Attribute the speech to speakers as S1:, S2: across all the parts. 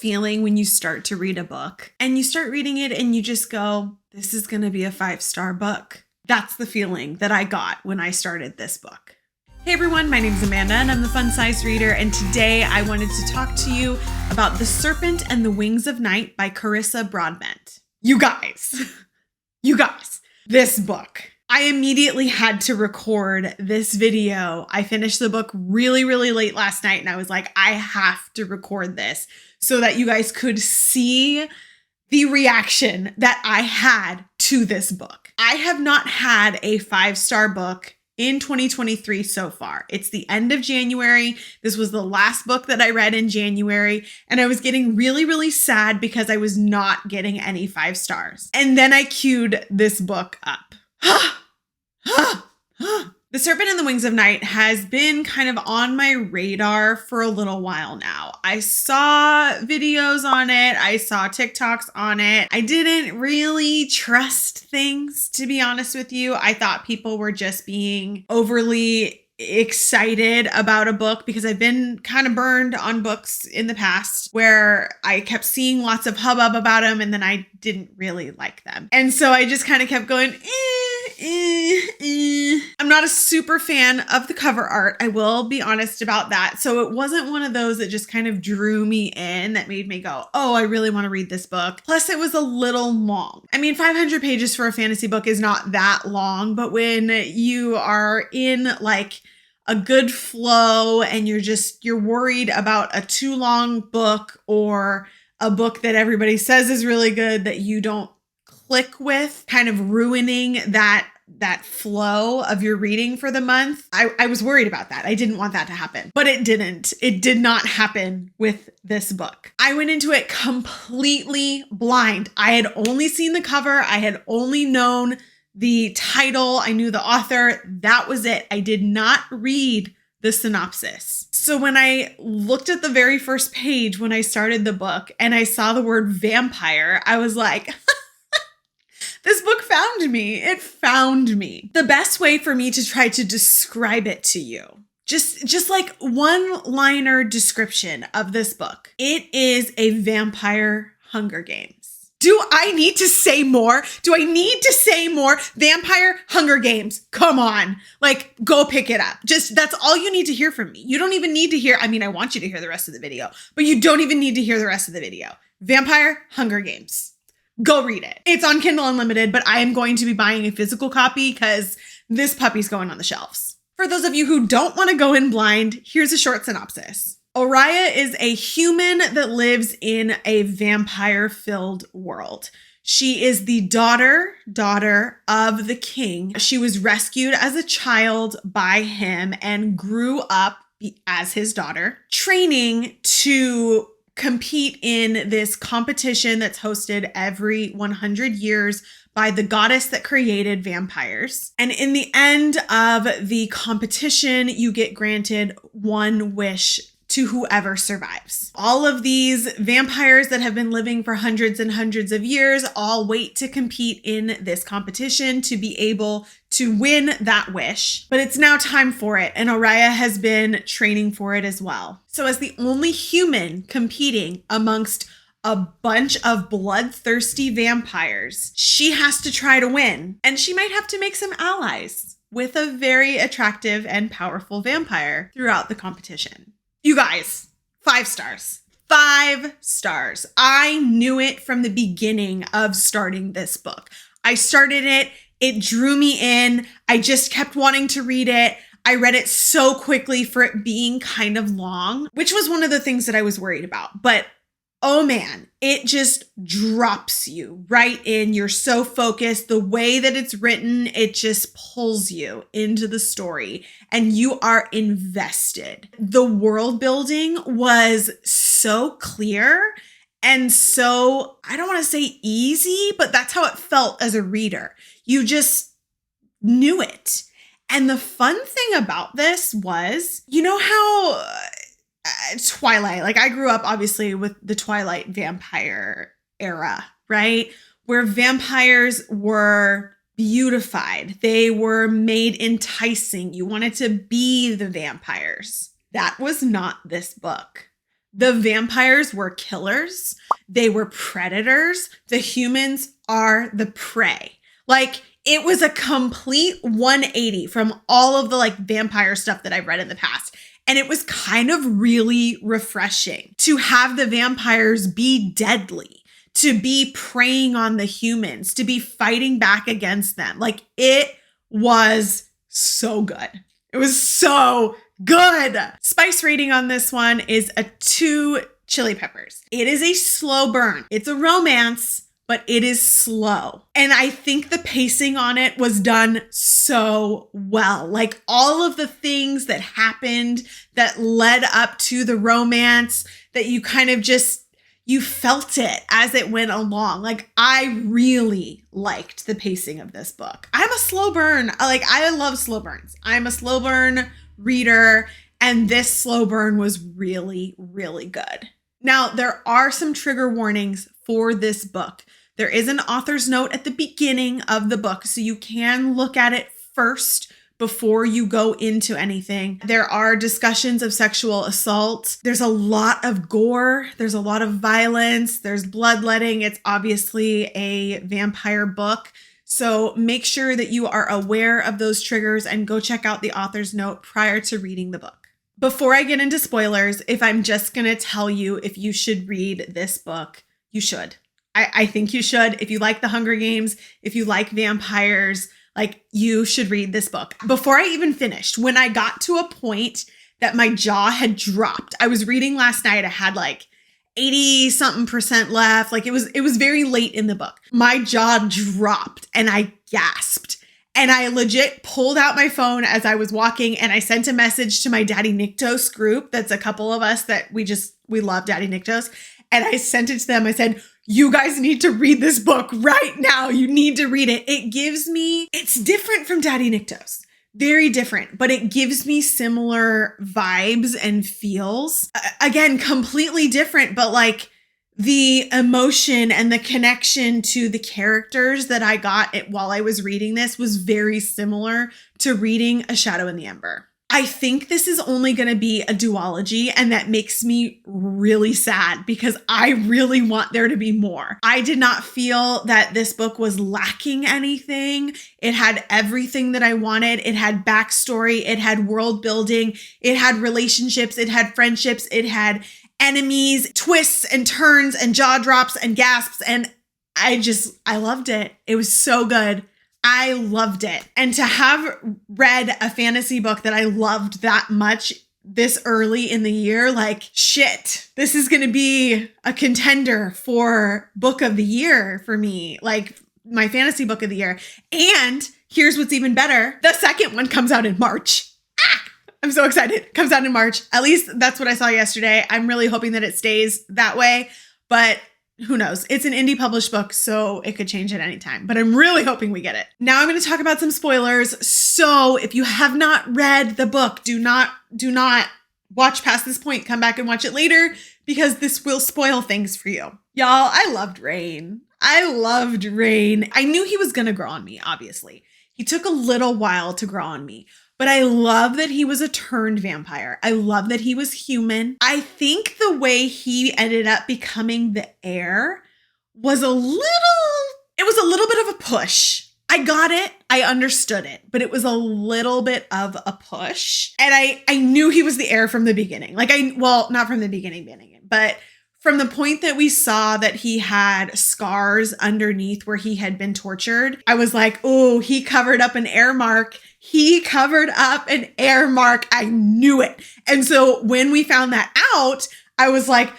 S1: feeling when you start to read a book and you start reading it and you just go, this is going to be a 5-star book? That's the feeling that I got when I started this book. Hey everyone, my name is Amanda and I'm the Fun Size Reader, and today I wanted to talk to you about The Serpent and the Wings of Night by Carissa Broadbent. You guys, this book. I immediately had to record this video. I finished the book really late last night and I was like, I have to record this so that you guys could see the reaction that I had to this book. I have not had a 5-star book in 2023 so far. It's the end of January. This was the last book that I read in January, and I was getting really sad because I was not getting any 5 stars. And then I queued this book up. The Serpent and the Wings of Night has been kind of on my radar for a little while now. I saw videos on it. I saw TikToks on it. I didn't really trust things, to be honest with you. I thought people were just being overly excited about a book because I've been kind of burned on books in the past where I kept seeing lots of hubbub about them and then I didn't really like them. And so I just kind of kept going, I'm not a super fan of the cover art. I will be honest about that. So it wasn't one of those that just kind of drew me in, that made me go, oh, I really want to read this book. Plus it was a little long. I mean, 500 pages for a fantasy book is not that long, but when you are in like a good flow and you're worried about a too long book or a book that everybody says is really good that you don't click with, kind of ruining that flow of your reading for the month. I was worried about that. I didn't want that to happen, but it didn't. It did not happen with this book. I went into it completely blind. I had only seen the cover. I had only known the title. I knew the author. That was it. I did not read the synopsis. So when I looked at the very first page when I started the book and I saw the word vampire, I was like, this book found me. It found me. The best way for me to try to describe it to you, just like one-liner description of this book. It is a vampire Hunger Games. Do I need to say more? Do I need to say more? Vampire Hunger Games. Come on. Like, go pick it up. That's all you need to hear from me. You don't even need to hear, I mean, I want you to hear the rest of the video, but you don't even need to hear the rest of the video. Vampire Hunger Games. Go read it. It's on Kindle Unlimited, but I am going to be buying a physical copy because this puppy's going on the shelves. For those of you who don't want to go in blind, here's a short synopsis. Oriya is a human that lives in a vampire-filled world. She is the daughter of the king. She was rescued as a child by him and grew up as his daughter, training to compete in this competition that's hosted every 100 years by the goddess that created vampires. And in the end of the competition, you get granted one wish to whoever survives. All of these vampires that have been living for hundreds and hundreds of years all wait to compete in this competition to be able to win that wish. But it's now time for it, and Oriya has been training for it as well. So as the only human competing amongst a bunch of bloodthirsty vampires, she has to try to win, and she might have to make some allies with a very attractive and powerful vampire throughout the competition. You guys, 5 stars. 5 stars. I knew it from the beginning of starting this book. I started it. It drew me in. I just kept wanting to read it. I read it so quickly for it being kind of long, which was one of the things that I was worried about. But oh man, it just drops you right in. You're so focused. The way that it's written, it just pulls you into the story and you are invested. The world building was so clear and so, I don't want to say easy, but that's how it felt as a reader. You just knew it. And the fun thing about this was, you know how Twilight, like I grew up obviously with the Twilight vampire era, right? Where vampires were beautified. They were made enticing. You wanted to be the vampires. That was not this book. The vampires were killers. They were predators. The humans are the prey. Like, it was a complete 180 from all of the like vampire stuff that I've read in the past. And it was kind of really refreshing to have the vampires be deadly, to be preying on the humans, to be fighting back against them. Like, it was so good. It was so good. Spice rating on this one is a 2 chili peppers. It is a slow burn. It's a romance, but it is slow. And I think the pacing on it was done so well. Like, all of the things that happened that led up to the romance, that you kind of just, you felt it as it went along. Like, I really liked the pacing of this book. I'm a slow burn. Like, I love slow burns. I'm a slow burn reader, and this slow burn was really, really good. Now, there are some trigger warnings for this book. There is an author's note at the beginning of the book, so you can look at it first before you go into anything. There are discussions of sexual assault. There's a lot of gore. There's a lot of violence. There's bloodletting. It's obviously a vampire book. So make sure that you are aware of those triggers and go check out the author's note prior to reading the book. Before I get into spoilers, if I'm just going to tell you if you should read this book, you should. I think you should. If you like The Hunger Games, if you like vampires, like, you should read this book. Before I even finished, when I got to a point that my jaw had dropped, I was reading last night, I had like 80 something percent left. Like, it was very late in the book. My jaw dropped and I gasped. And I legit pulled out my phone as I was walking, and I sent a message to my Daddy Niktos group. That's a couple of us that we love Daddy Niktos. And I sent it to them. I said, you guys need to read this book right now. You need to read it. It's different from Daddy Niktos. Very different, but it gives me similar vibes and feels. Again, completely different, but like, the emotion and the connection to the characters that I got while I was reading this was very similar to reading A Shadow in the Ember. I think this is only going to be a duology, and that makes me really sad because I really want there to be more. I did not feel that this book was lacking anything. It had everything that I wanted. It had backstory. It had world building. It had relationships. It had friendships. It had enemies, twists and turns and jaw drops and gasps. And I loved it. It was so good. I loved it. And to have read a fantasy book that I loved that much this early in the year, like, shit, this is going to be a contender for book of the year for me, like my fantasy book of the year. And here's what's even better. The second one comes out in March. I'm so excited. It comes out in March. At least that's what I saw yesterday. I'm really hoping that it stays that way, but who knows? It's an indie published book, so it could change at any time, but I'm really hoping we get it. Now I'm going to talk about some spoilers. So if you have not read the book, do not watch past this point. Come back and watch it later because this will spoil things for you. Y'all, I loved Rain. I knew he was going to grow on me, obviously. He took a little while to grow on me. But I love that he was a turned vampire. I love that he was human. I think the way he ended up becoming the heir was a little bit of a push. I got it. I understood it, but it was a little bit of a push. And I knew he was the heir from the beginning. Not from the beginning, but from the point that we saw that he had scars underneath where he had been tortured, I was like, oh, he covered up an air mark. I knew it. And so when we found that out, I was like,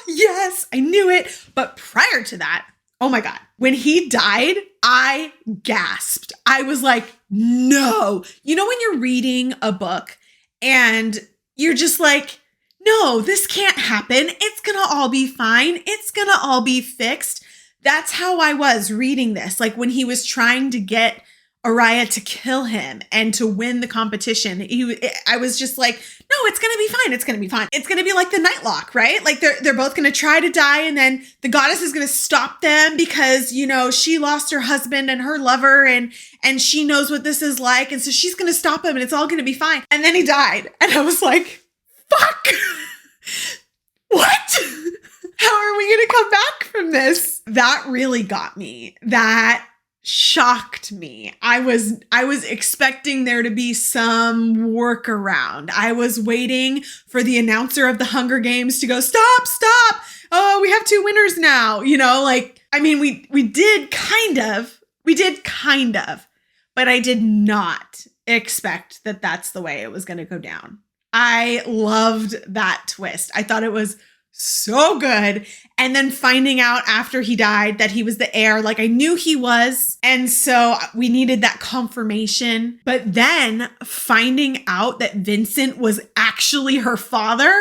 S1: yes, I knew it. But prior to that, oh my God, when he died, I gasped. I was like, no. You know, when you're reading a book and you're just like, no, this can't happen. It's going to all be fine. It's going to all be fixed. That's how I was reading this. Like, when he was trying to get Araya to kill him and to win the competition, I was just like, no, it's going to be fine. It's going to be fine. It's going to be like the Nightlock, right? Like, they're both going to try to die, and then the goddess is going to stop them because, you know, she lost her husband and her lover, and she knows what this is like. And so she's going to stop him, and it's all going to be fine. And then he died. And I was like, fuck. what? How are we going to come back from this? That really got me. That shocked me. I was expecting there to be some workaround. I was waiting for the announcer of the Hunger Games to go, stop. Oh, we have 2 winners now. We did kind of, but I did not expect that that's the way it was going to go down. I loved that twist. I thought it was so good. And then finding out after he died that he was the heir, like I knew he was. And so we needed that confirmation. But then finding out that Vincent was actually her father,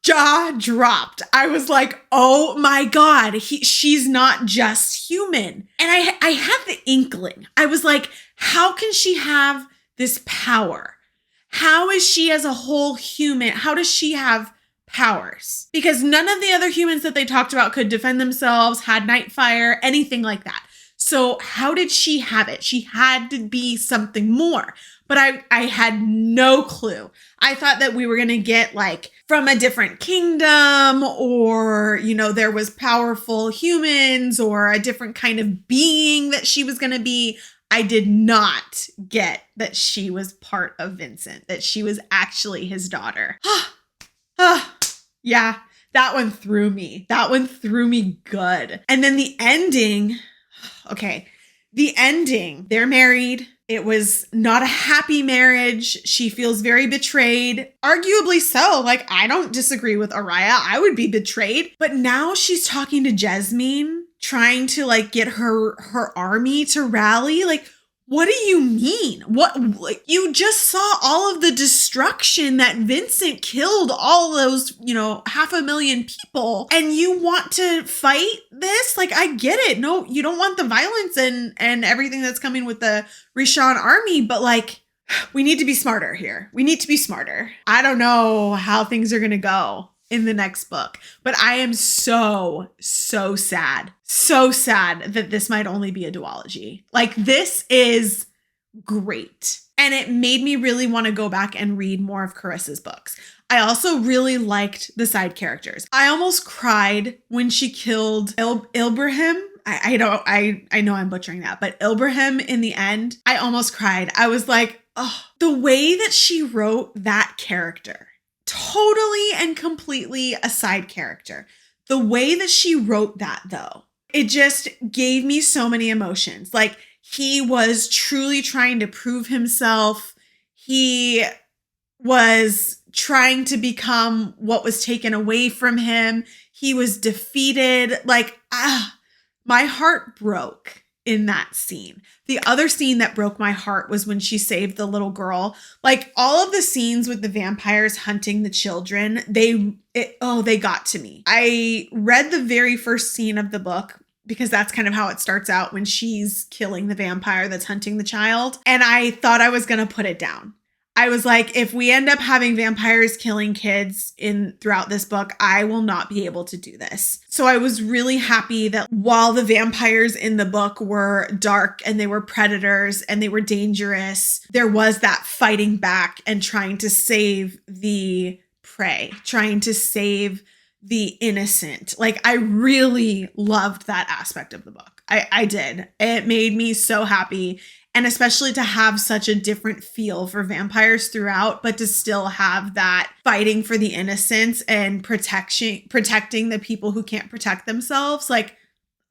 S1: jaw dropped. I was like, oh my God, she's not just human. And I had the inkling. I was like, how can she have this power? How is she as a whole human? How does she have powers? Because none of the other humans that they talked about could defend themselves, had night fire, anything like that. So how did she have it? She had to be something more. But I had no clue. I thought that we were going to get like from a different kingdom, or, there was powerful humans or a different kind of being that she was going to be. I did not get that she was part of Vincent, that she was actually his daughter. Yeah, that one threw me. That one threw me good. And then the ending, they're married. It was not a happy marriage. She feels very betrayed. Arguably so. Like, I don't disagree with Araya. I would be betrayed. But now she's talking to Jasmine, trying to like get her army to rally. Like, what do you mean? What, like, you just saw all of the destruction that Vincent killed all those, 500,000 people, and you want to fight this? Like, I get it. No, you don't want the violence and everything that's coming with the Rishon army, but like, we need to be smarter here. We need to be smarter. I don't know how things are going to go in the next book, but I am so sad. So sad that this might only be a duology. Like, this is great. And it made me really want to go back and read more of Carissa's books. I also really liked the side characters. I almost cried when she killed Ilbrahim. I know I'm butchering that, but Ilbrahim in the end, I almost cried. I was like, oh, the way that she wrote that character, totally and completely a side character. The way that she wrote that, though, it just gave me so many emotions. Like, he was truly trying to prove himself. He was trying to become what was taken away from him. He was defeated. Like, my heart broke in that scene. The other scene that broke my heart was when she saved the little girl. Like, all of the scenes with the vampires hunting the children, they got to me. I read the very first scene of the book because that's kind of how it starts out, when she's killing the vampire that's hunting the child. And I thought I was going to put it down. I was like, if we end up having vampires killing kids throughout this book, I will not be able to do this. So I was really happy that while the vampires in the book were dark and they were predators and they were dangerous, there was that fighting back and trying to save the prey, trying to save the innocent. Like, I really loved that aspect of the book. I did. It made me so happy. And especially to have such a different feel for vampires throughout, but to still have that fighting for the innocents and protecting the people who can't protect themselves. Like,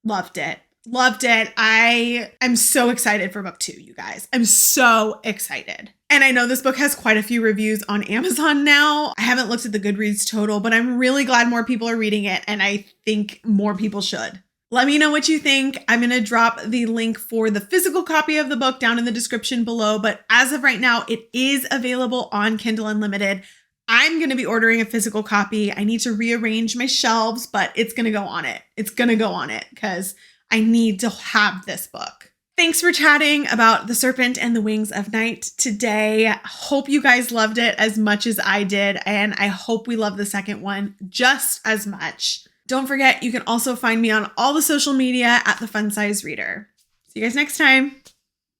S1: loved it. Loved it. I am so excited for book 2, you guys. I'm so excited. And I know this book has quite a few reviews on Amazon now. I haven't looked at the Goodreads total, but I'm really glad more people are reading it, and I think more people should. Let me know what you think. I'm going to drop the link for the physical copy of the book down in the description below. But as of right now, it is available on Kindle Unlimited. I'm going to be ordering a physical copy. I need to rearrange my shelves, but it's going to go on it. It's going to go on it because I need to have this book. Thanks for chatting about The Serpent and the Wings of Night today. Hope you guys loved it as much as I did. And I hope we love the second one just as much. Don't forget, you can also find me on all the social media at The Fun Size Reader. See you guys next time.